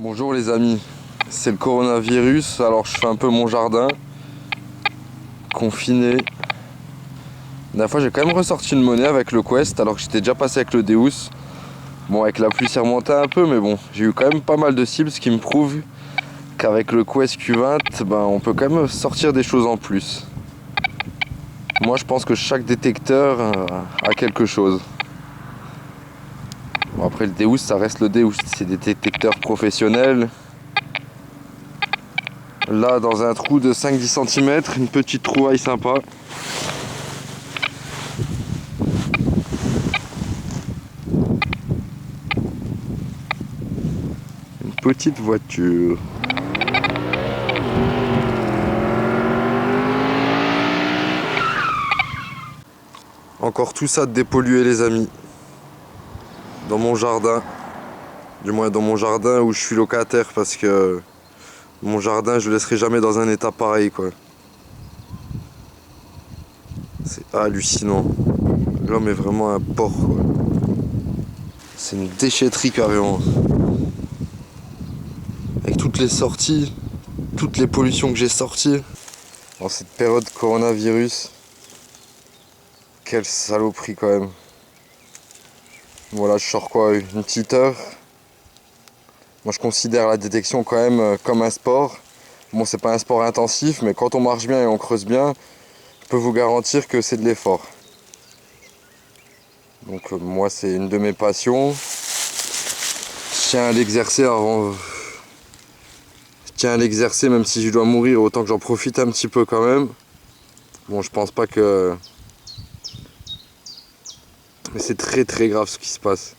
Bonjour les amis, c'est le coronavirus, alors je fais un peu mon jardin, confiné. La dernière fois j'ai quand même ressorti une monnaie avec le Quest alors que j'étais déjà passé avec le Deus. Bon, avec la pluie c'est remonté un peu, mais bon, j'ai eu quand même pas mal de cibles, ce qui me prouve qu'avec le Quest Q20, on peut quand même sortir des choses en plus. Moi je pense que chaque détecteur a quelque chose. Bon, après le Deus ça reste le Deus, c'est des détecteurs professionnels. Là dans un trou de 5-10 cm, une petite trouvaille sympa. Une petite voiture. Encore tout ça de dépollué les amis. Dans mon jardin. Du moins dans mon jardin où je suis locataire parce que mon jardin je le laisserai jamais dans un état pareil quoi. C'est hallucinant. L'homme est vraiment un porc quoi. C'est une déchetterie carrément. Avec toutes les sorties, toutes les pollutions que j'ai sorties. Dans cette période de coronavirus. Quelle saloperie quand même. Voilà, je sors quoi, une petite heure. Moi je considère la détection quand même comme un sport. Bon, c'est pas un sport intensif, mais quand on marche bien et on creuse bien, je peux vous garantir que c'est de l'effort. Donc moi c'est une de mes passions. Je tiens à l'exercer avant. Je tiens à l'exercer même si je dois mourir, autant que j'en profite un petit peu quand même. Bon, je pense pas que... Mais c'est très très grave ce qui se passe.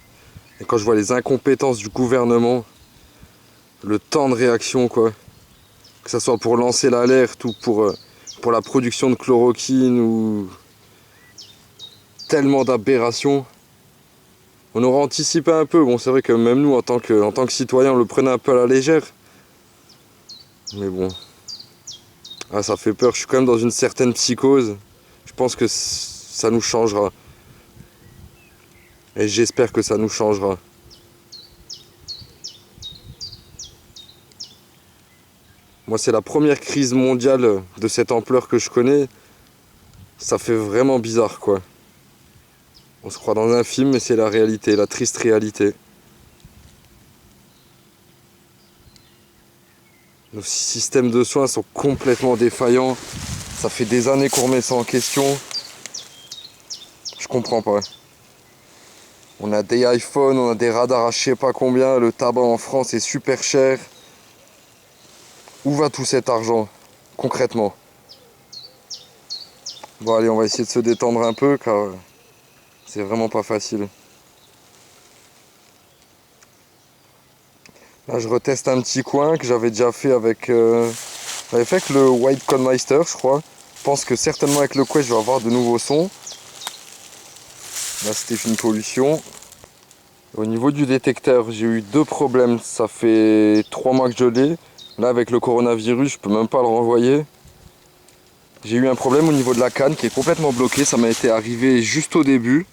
Et quand je vois les incompétences du gouvernement, le temps de réaction quoi, que ce soit pour lancer l'alerte ou pour la production de chloroquine ou tellement d'aberrations. On aurait anticipé un peu, bon c'est vrai que même nous en tant que citoyens on le prenait un peu à la légère. Mais bon, ah, ça fait peur, je suis quand même dans une certaine psychose. Je pense que ça nous changera. Et j'espère que ça nous changera. Moi c'est la première crise mondiale de cette ampleur que je connais. Ça fait vraiment bizarre quoi. On se croit dans un film mais c'est la réalité, la triste réalité. Nos systèmes de soins sont complètement défaillants. Ça fait des années qu'on remet ça en question. Je comprends pas. On a des iPhones, on a des radars à je sais pas combien. Le tabac en France est super cher. Où va tout cet argent, concrètement? Bon allez, on va essayer de se détendre un peu car c'est vraiment pas facile. Là je reteste un petit coin que j'avais déjà fait avec... j'avais fait avec le White Conmeister je crois. Je pense que certainement avec le Quest je vais avoir de nouveaux sons. Là c'était une pollution. Au niveau du détecteur, j'ai eu deux problèmes. Ça fait 3 mois que je l'ai. Là avec le coronavirus, je peux même pas le renvoyer. J'ai eu un problème au niveau de la canne qui est complètement bloquée. Ça m'a été arrivé juste au début.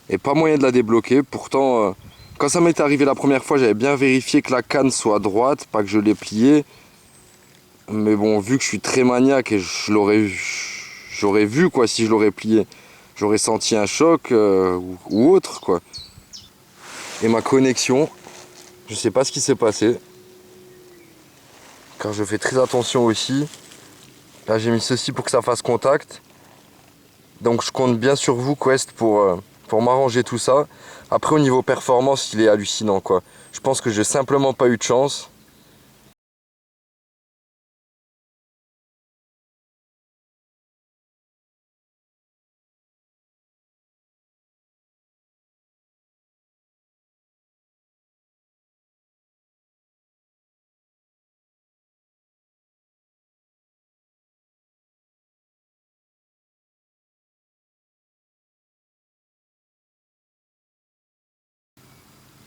Et pas moyen de la débloquer. Pourtant, quand ça m'est arrivé la première fois, j'avais bien vérifié que la canne soit droite, pas que je l'ai pliée. Mais bon, vu que je suis très maniaque et j'aurais vu quoi si je l'aurais plié. J'aurais senti un choc ou autre quoi. Et ma connexion, je sais pas ce qui s'est passé. Car je fais très attention aussi. Là j'ai mis ceci pour que ça fasse contact. Donc je compte bien sur vous Quest pour m'arranger tout ça. Après au niveau performance il est hallucinant quoi. Je pense que j'ai simplement pas eu de chance.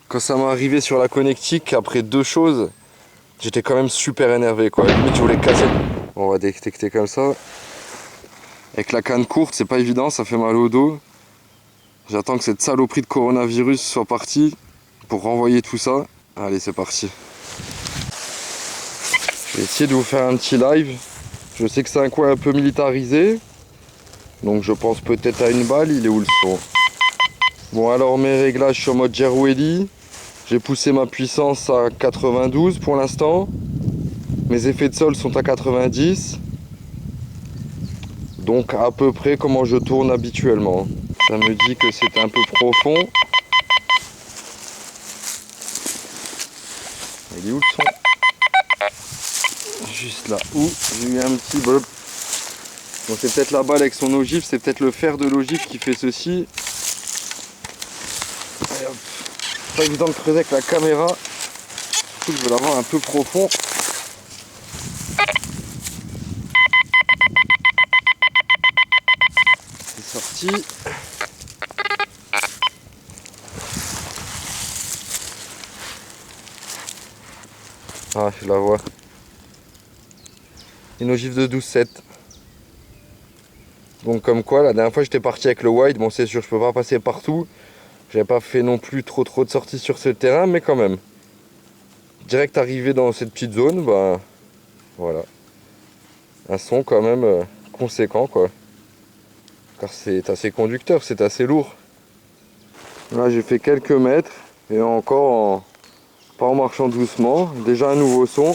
Quand ça m'est arrivé sur la connectique, après deux choses, j'étais quand même super énervé quoi. Limite je voulais casser. Bon, on va détecter comme ça. Avec la canne courte c'est pas évident, ça fait mal au dos. J'attends que cette saloperie de coronavirus soit partie pour renvoyer tout ça. Allez c'est parti. Je vais essayer de vous faire un petit live. Je sais que c'est un coin un peu militarisé. Donc je pense peut-être à une balle. Il est où le son? Bon, alors mes réglages, je suis en mode Gerueli. J'ai poussé ma puissance à 92 pour l'instant. Mes effets de sol sont à 90. Donc à peu près comment je tourne habituellement. Ça me dit que c'est un peu profond. Il est où le son? Juste là où j'ai eu un petit blop. Bon, c'est peut-être la balle avec son ogive, c'est peut-être le fer de l'ogive qui fait ceci. Allez, hop. Pas évident de creuser avec la caméra. Surtout que je vais l'avoir un peu profond. C'est sorti. Ah, je la vois. Une ogive de 12,7. Donc comme quoi, la dernière fois j'étais parti avec le wide, bon c'est sûr je peux pas passer partout. J'avais pas fait non plus trop de sorties sur ce terrain, mais quand même. Direct arrivé dans cette petite zone, bah voilà. Un son quand même conséquent quoi. Car c'est assez conducteur, c'est assez lourd. Là j'ai fait quelques mètres et encore pas en marchant doucement. Déjà un nouveau son.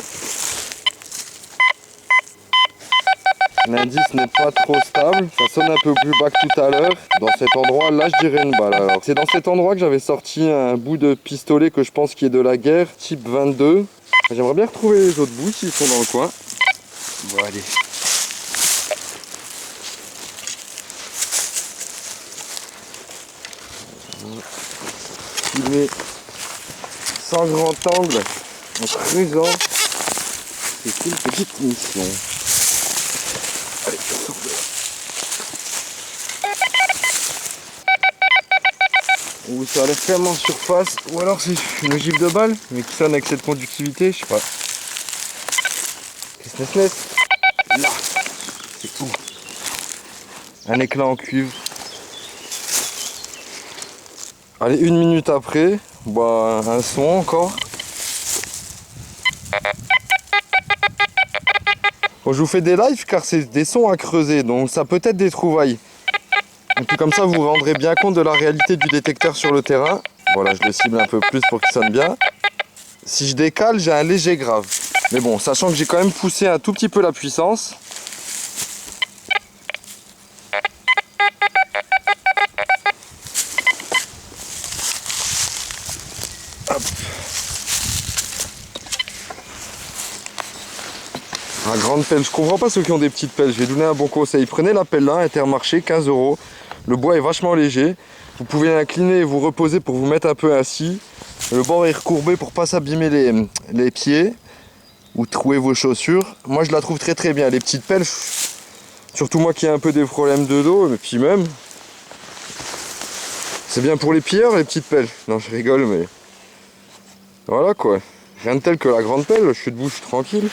L'indice n'est pas trop stable, ça sonne un peu plus bas que tout à l'heure. Dans cet endroit, là je dirais une balle. Alors, c'est dans cet endroit que j'avais sorti un bout de pistolet que je pense qui est de la guerre, type 22. J'aimerais bien retrouver les autres bouts s'ils sont dans le coin. Bon allez. Filmer sans grand angle, en creusant. C'est une petite mission. Allez, on sort de là. Ou ça a l'air quand même en surface, ou alors c'est une ogive de balle, mais qui sonne avec cette conductivité, je sais pas. Qu'est-ce que c'est? Là, c'est où? Un éclat en cuivre. Allez, 1 minute après, bah un son encore. Bon, je vous fais des lives car c'est des sons à creuser, donc ça peut être des trouvailles. Et puis comme ça vous vous rendrez bien compte de la réalité du détecteur sur le terrain. Voilà, je le cible un peu plus pour qu'il sonne bien. Si je décale, j'ai un léger grave. Mais bon, sachant que j'ai quand même poussé un tout petit peu la puissance. Hop. La grande pelle, je comprends pas ceux qui ont des petites pelles. Je vais donner un bon conseil. Prenez la pelle là, Intermarché, 15 €. Le bois est vachement léger. Vous pouvez l'incliner et vous reposer pour vous mettre un peu assis. Le bord est recourbé pour pas s'abîmer les pieds ou trouer vos chaussures. Moi je la trouve très très bien. Les petites pelles, surtout moi qui ai un peu des problèmes de dos, et puis même, c'est bien pour les pilleurs les petites pelles. Non, je rigole, mais voilà quoi. Rien de tel que la grande pelle, je suis debout, je suis tranquille.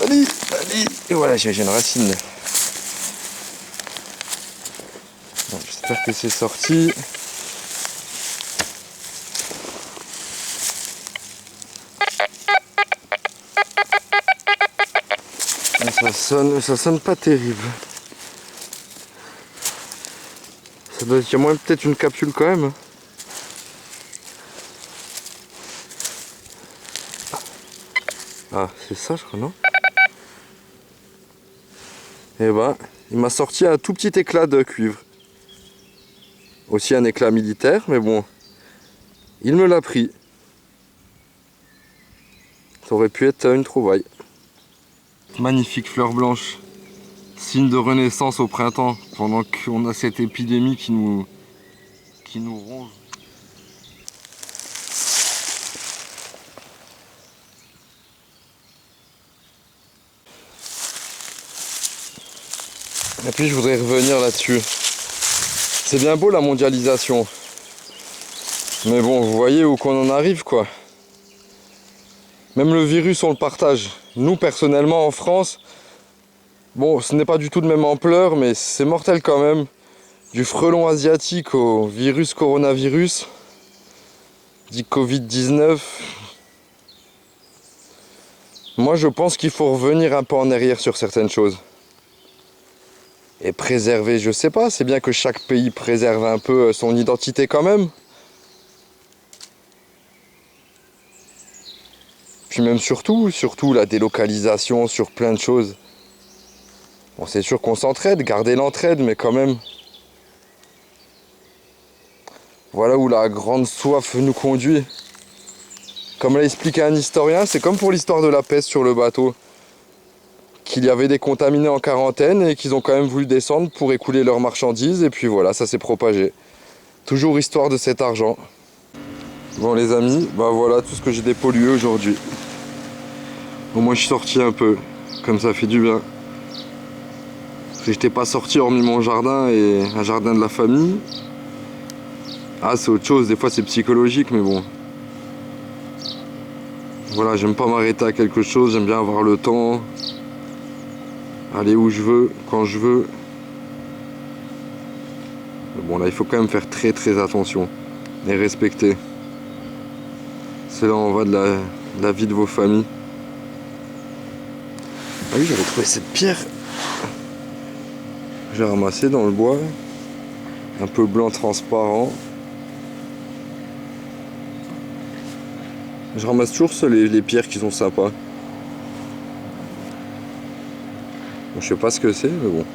Allez, allez. Et voilà, j'ai une racine. Bon, j'espère que c'est sorti. Ça sonne pas terrible. Ça doit être, il y a moins peut-être une capsule quand même. Ah, c'est ça je crois, non? Et ben, il m'a sorti un tout petit éclat de cuivre. Aussi un éclat militaire, mais bon, il me l'a pris. Ça aurait pu être une trouvaille. Magnifique fleur blanche, signe de renaissance au printemps, pendant qu'on a cette épidémie qui nous ronge. Et puis je voudrais revenir là-dessus. C'est bien beau la mondialisation. Mais bon, vous voyez où qu'on en arrive quoi. Même le virus on le partage. Nous personnellement en France, bon ce n'est pas du tout de même ampleur mais c'est mortel quand même. Du frelon asiatique au virus coronavirus. dit Covid-19. Moi, je pense qu'il faut revenir un peu en arrière sur certaines choses. Et préserver, je sais pas, c'est bien que chaque pays préserve un peu son identité quand même. Puis même surtout la délocalisation sur plein de choses. Bon, c'est sûr qu'on s'entraide, garder l'entraide, mais quand même. Voilà où la grande soif nous conduit. Comme l'a expliqué un historien, c'est comme pour l'histoire de la peste sur le bateau. Qu'il y avait des contaminés en quarantaine et qu'ils ont quand même voulu descendre pour écouler leurs marchandises. Et puis voilà, ça s'est propagé. Toujours histoire de cet argent. Bon les amis, bah voilà tout ce que j'ai dépollué aujourd'hui. Au moins je suis sorti un peu, comme ça fait du bien. J'étais pas sorti hormis mon jardin et un jardin de la famille. Ah c'est autre chose, des fois c'est psychologique mais bon. Voilà, j'aime pas m'arrêter à quelque chose, j'aime bien avoir le temps. Aller où je veux, quand je veux. Mais bon là il faut quand même faire très attention et respecter. C'est là où on va de la vie de vos familles. Ah oui, j'avais trouvé cette pierre. J'ai ramassé dans le bois. Un peu blanc transparent. Je ramasse toujours les pierres qui sont sympas. Bon, je sais pas ce que c'est, mais bon.